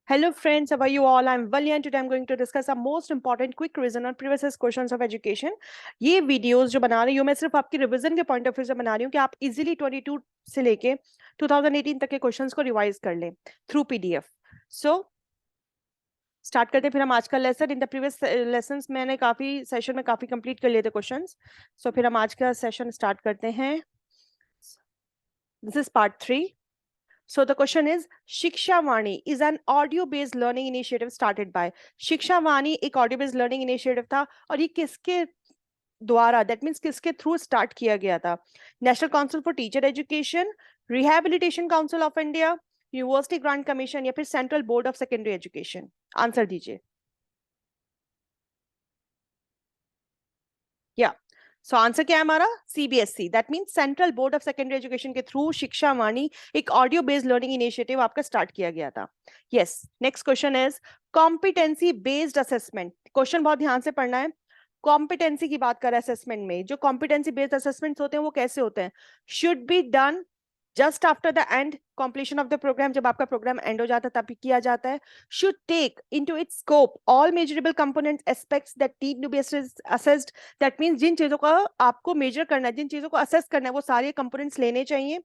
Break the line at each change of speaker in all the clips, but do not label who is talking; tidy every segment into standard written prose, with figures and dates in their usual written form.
Hello friends, how are you all? I'm Valya and today I'm going to discuss a most important quick revision on previous year's questions of education. ये videos जो बना रही हूँ मैं सिर्फ आपकी revision के पॉइंट ऑफ व्यू से बना रही हूँ कि आप इजीली 22 से लेके 2018 तक के क्वेश्चंस को रिवाइज कर लें थ्रू पीडीएफ. सो स्टार्ट करते हैं फिर हम आज का lesson. In the previous lessons मैंने काफी सेशन में काफी कंप्लीट कर लिए थे क्वेश्चंस. सो फिर हम आज का सेशन स्टार्ट करते हैं. This is part 3. So the question is, Shiksha Vani is an audio-based learning initiative started by. Shiksha Vani एक audio-based learning initiative था और ये किसके द्वारा, that means किसके थ्रू स्टार्ट किया गया था? National council for teacher education, rehabilitation council of India, university grant commission या फिर central board of secondary education? Answer दीजिए. या सो आंसर क्या है हमारा? CBSE. That means central board of secondary education के थ्रू शिक्षा वाणी एक ऑडियो बेस्ड लर्निंग इनिशिएटिव आपका स्टार्ट किया गया था. Yes. Next question is competency based assessment. Question बहुत ध्यान से पढ़ना है. कॉम्पिटेंसी की बात कर रहे हैं असेसमेंट में. जो कॉम्पिटेंसी बेस्ड असेसमेंट्स होते हैं वो कैसे होते हैं? Should be done just after the end completion of the program. जब आपका प्रोग्राम एंड हो जाता है तब किया जाता है. should take into its scope all measurable components aspects that need to be assessed. that means जिन चीजों का आपको मेजर करना है, जिन चीजों को असेस करना है, वो सारे कंपोनेंट्स लेने चाहिए.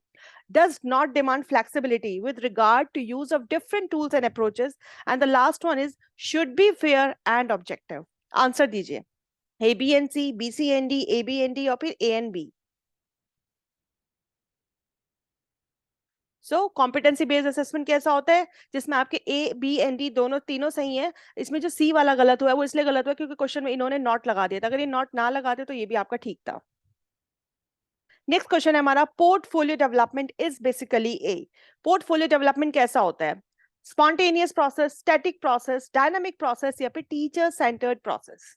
does not demand flexibility with regard to use of different tools and approaches. and the last one is should be fair and objective. Answer दीजिए. ABNC, BCND, ABND और फिर ANB. सो कॉम्पिटेंसी बेस्ड असेसमेंट कैसा होता है? जिसमें आपके A B and D दोनों तीनों सही हैं. इसमें जो सी वाला गलत हुआ है वो इसलिए गलत हुआ क्योंकि क्वेश्चन में इन्होंने नॉट लगा दिया था. अगर ये नॉट ना लगाते तो ये भी आपका ठीक था. नेक्स्ट क्वेश्चन है हमारा, portfolio development is basically A. Portfolio development कैसा होता है? Spontaneous process, static process, dynamic process या फिर टीचर सेंटर्ड प्रोसेस?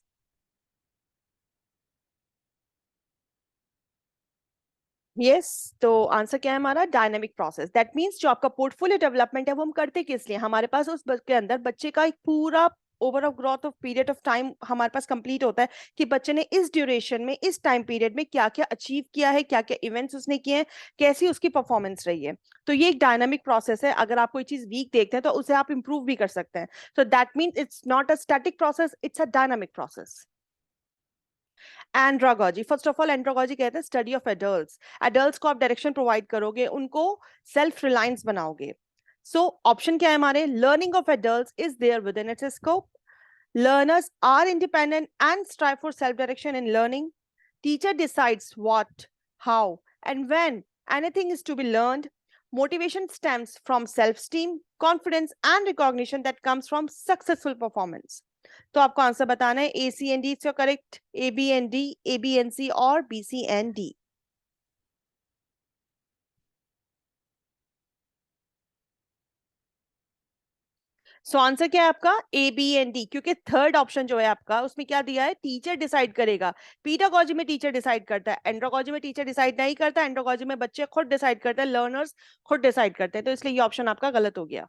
यस. तो आंसर क्या है हमारा? Dynamic process. दैट मींस जो आपका पोर्टफोलियो डेवलपमेंट है वो हम करते किस लिए? हमारे पास उस के अंदर बच्चे का एक पूरा overall growth of period of time हमारे पास कंप्लीट होता है कि बच्चे ने इस ड्यूरेशन में, इस टाइम पीरियड में क्या क्या अचीव किया है, क्या क्या इवेंट्स उसने किए हैं, कैसी उसकी परफॉर्मेंस रही है. तो ये एक डायनामिक प्रोसेस है. अगर आप कोई चीज वीक देखते हैं तो उसे आप इंप्रूव भी कर सकते हैं. तो that means it's not a static process, it's a dynamic process. Andragogy. First of all andragogy कहते हैं स्टडी ऑफ एडल्ट्स. एडल्ट्स को आप डायरेक्शन प्रोवाइड करोगे, उनको सेल्फ रिलायंस बनाओगे. सो ऑप्शन क्या है हमारे? Learning of adults is there within its scope. Learners are independent and strive for self direction in learning. Teacher decides what, how and when anything is to be learned. Motivation stems from self-esteem, confidence and recognition that comes from successful performance. तो आपको answer बताना है. A C and D is correct, A B and D, A B and C और B C and D. So answer क्या है आपका? A B and D. क्योंकि third option जो है आपका उसमें क्या दिया है? टीचर डिसाइड करेगा. पीडागोजी में टीचर डिसाइड करता है, एंड्रोगोजी में टीचर डिसाइड नहीं करता. एंड्रोगोजी में बच्चे खुद डिसाइड करते हैं, लर्नर्स खुद डिसाइड करते हैं. तो इसलिए ये ऑप्शन आपका गलत हो गया.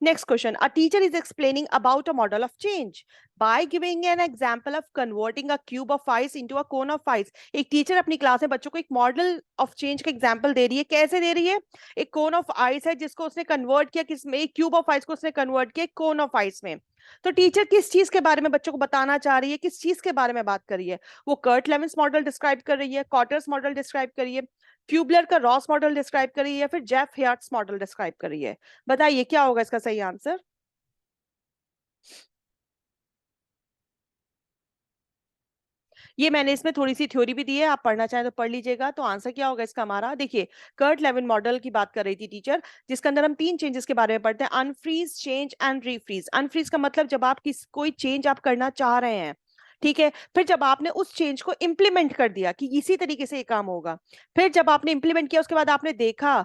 Next question. A teacher is explaining about a model of change by giving an example of converting a cube of ice into a cone of ice. एक टीचर अपनी क्लास में बच्चों को एक मॉडल ऑफ चेंज का example दे रही है. कैसे दे रही है? एक कोन ऑफ आइस है जिसको उसने कन्वर्ट किया किसमें? एक क्यूब ऑफ आइस को उसने कन्वर्ट किया कोन ऑफ आइस में. तो टीचर किस चीज के बारे में बच्चों को बताना चाह रही है? किस चीज के बारे में बात कर रही है? वो कर्ट लेविन्स मॉडल डिस्क्राइब कर रही है, कॉटर्स मॉडल डिस्क्राइब कर रही है, क्यूबलर का रॉस मॉडल डिस्क्राइब कर रही है या फिर जेफ हेयर्ट्स मॉडल डिस्क्राइब कर रही है? बताइए क्या होगा इसका सही आंसर? ये मैंने इसमें थोड़ी सी थ्योरी भी दी है, आप पढ़ना चाहें तो पढ़ लीजिएगा. तो आंसर क्या होगा इसका हमारा? देखिए, कर्ट लेविन मॉडल की बात कर रही थी टीचर, जिसके अंदर हम 3 चेंजेस के बारे में पढ़ते हैं: अनफ्रीज, चेंज एंड रीफ्रीज. अनफ्रीज का मतलब जब आप कोई चेंज आप करना चाह रहे हैं, ठीक है, फिर जब आपने उस चेंज को इंप्लीमेंट कर दिया कि इसी तरीके से ये काम होगा, फिर जब आपने इंप्लीमेंट किया उसके बाद आपने देखा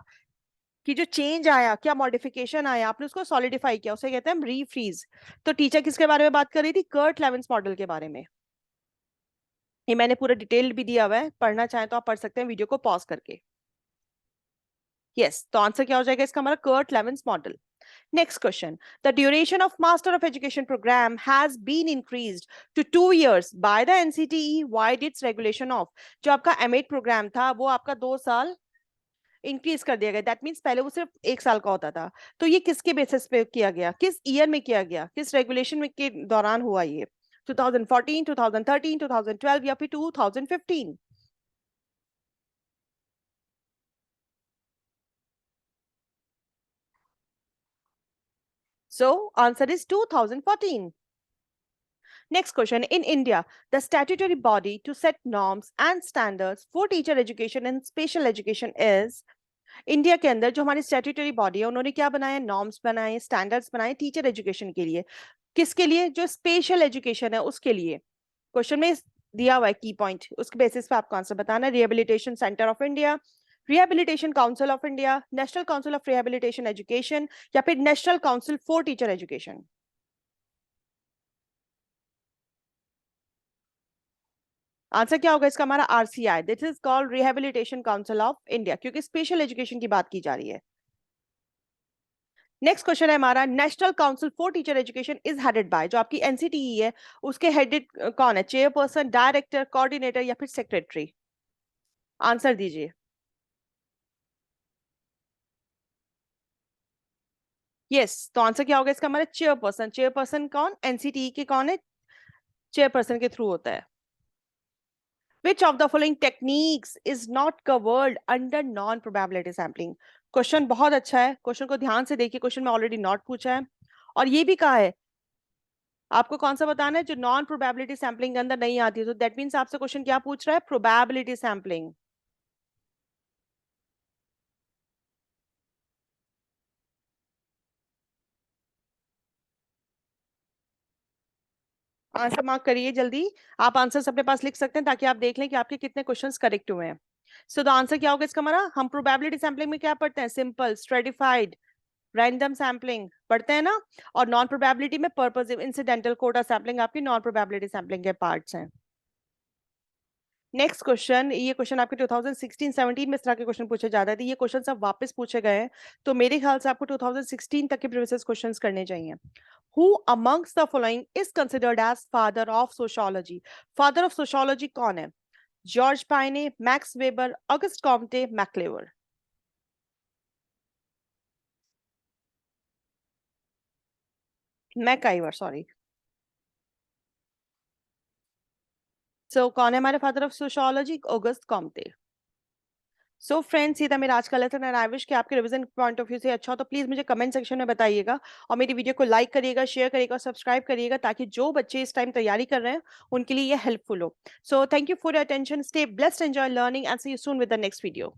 कि जो चेंज आया, क्या मॉडिफिकेशन आया, आपने उसको सॉलिडिफाई किया, उसे कहते हैं हम रीफ्रीज. तो टीचर किसके बारे में बात कर रही थी? कर्ट लेविन्स मॉडल के बारे में. ये मैंने पूरा डिटेल भी दिया हुआ है, पढ़ना चाहें तो आप पढ़ सकते हैं वीडियो को पॉज करके. यस. तो आंसर क्या हो जाएगा इसका हमारा? Kurt Lewin's model. Next question. The duration of Master of Education program has been increased to 2 years by the NCTE. Why did its regulation of? जो आपका M8 प्रोग्राम था वो आपका 2 साल इंक्रीज कर दिया गया। दैट मीन्स पहले वो सिर्फ 1 साल का होता था। तो ये किसके बेसिस पे किया गया, किस ईयर में किया गया, किस रेगुलेशन में के दौरान हुआ ये? 2014, 2013, 2012 या फिर 2015? So answer is 2014. Next question. In India, the statutory body to set norms and standards for teacher education and special education is, India के अंदर जो हमारी स्टैट्यूटरी बॉडी है उन्होंने क्या बनाया, नॉर्म्स बनाए, स्टैंडर्ड्स बनाए टीचर एजुकेशन के लिए। किसके लिए? जो स्पेशल एजुकेशन है उसके लिए। क्वेश्चन में दिया हुआ है की पॉइंट, उसके बेसिस पे आपको आंसर बताना। Rehabilitation centre of India, rehabilitation council of India, national council of rehabilitation education या फिर national council for teacher education. Answer क्या होगा इसका हमारा? RCI, this is called rehabilitation council of India, क्योंकि स्पेशल एजुकेशन की बात की जा रही है। नेक्स्ट क्वेश्चन है हमारा, national council for teacher education is headed by, जो आपकी एनसीटीई है उसके हेडेड कौन है? चेयरपर्सन, डायरेक्टर, कोऑर्डिनेटर या फिर सेक्रेटरी? आंसर दीजिए। यस, तो आंसर क्या होगा इसका हमारा? चेयरपर्सन। चेयरपर्सन कौन? एनसीटीई के कौन है? चेयरपर्सन के थ्रू होता है। Which of the following techniques is not covered under non probability sampling? Question बहुत अच्छा है, क्वेश्चन को ध्यान से देखिए। क्वेश्चन में ऑलरेडी नॉट पूछा है और ये भी कहा है आपको कौन सा बताना है जो नॉन प्रोबेबिलिटी सैम्पलिंग के अंदर नहीं आती है। तो दैट मींस आपसे क्वेश्चन क्या पूछ रहा है? Probability sampling. आंसर मार्क करिए जल्दी। आप आंसर्स अपने पास लिख सकते हैं ताकि आप देख लें कि आपके कितने क्वेश्चंस करेक्ट हुए हैं। सो द आंसर क्या होगा इसका हमारा? हम प्रोबेबिलिटी सैम्पलिंग में क्या पढ़ते हैं? सिंपल, स्ट्रेटिफाइड, रैंडम सैम्पलिंग पढ़ते हैं ना। और नॉन प्रोबेबिलिटी में पर्पसिव, इंसिडेंटल, कोटा सैम्पलिंग आपकी नॉन प्रोबेबिलिटी सैम्पलिंग के पार्ट्स हैं। नेक्स्ट क्वेश्चन, ये क्वेश्चन आपके 2016-17 में इस तरह के क्वेश्चन पूछे जाते थे। ये क्वेश्चन सब वापस पूछे गए हैं, तो मेरे ख्याल से आपको 2016 तक के प्रीवियस क्वेश्चंस करने चाहिए। Who amongst the following is considered as father of sociology? Father of sociology कौन है? George Payne, Max Weber, Auguste Comte, Maclever? MacIver, sorry. So कौन है हमारे father of sociology? Auguste Comte. So friends, ये था मेरा आज का लेसन एंड आई विश कि आपके रिवीजन पॉइंट ऑफ व्यू से अच्छा हो। तो प्लीज मुझे कमेंट सेक्शन में बताइएगा और मेरी वीडियो को लाइक करिएगा, शेयर करिएगा और सब्सक्राइब करिएगा ताकि जो बच्चे इस टाइम तैयारी कर रहे हैं उनके लिए ये हेल्पफुल हो। So thank you for your attention, stay blessed, enjoy learning and see you soon with the next video.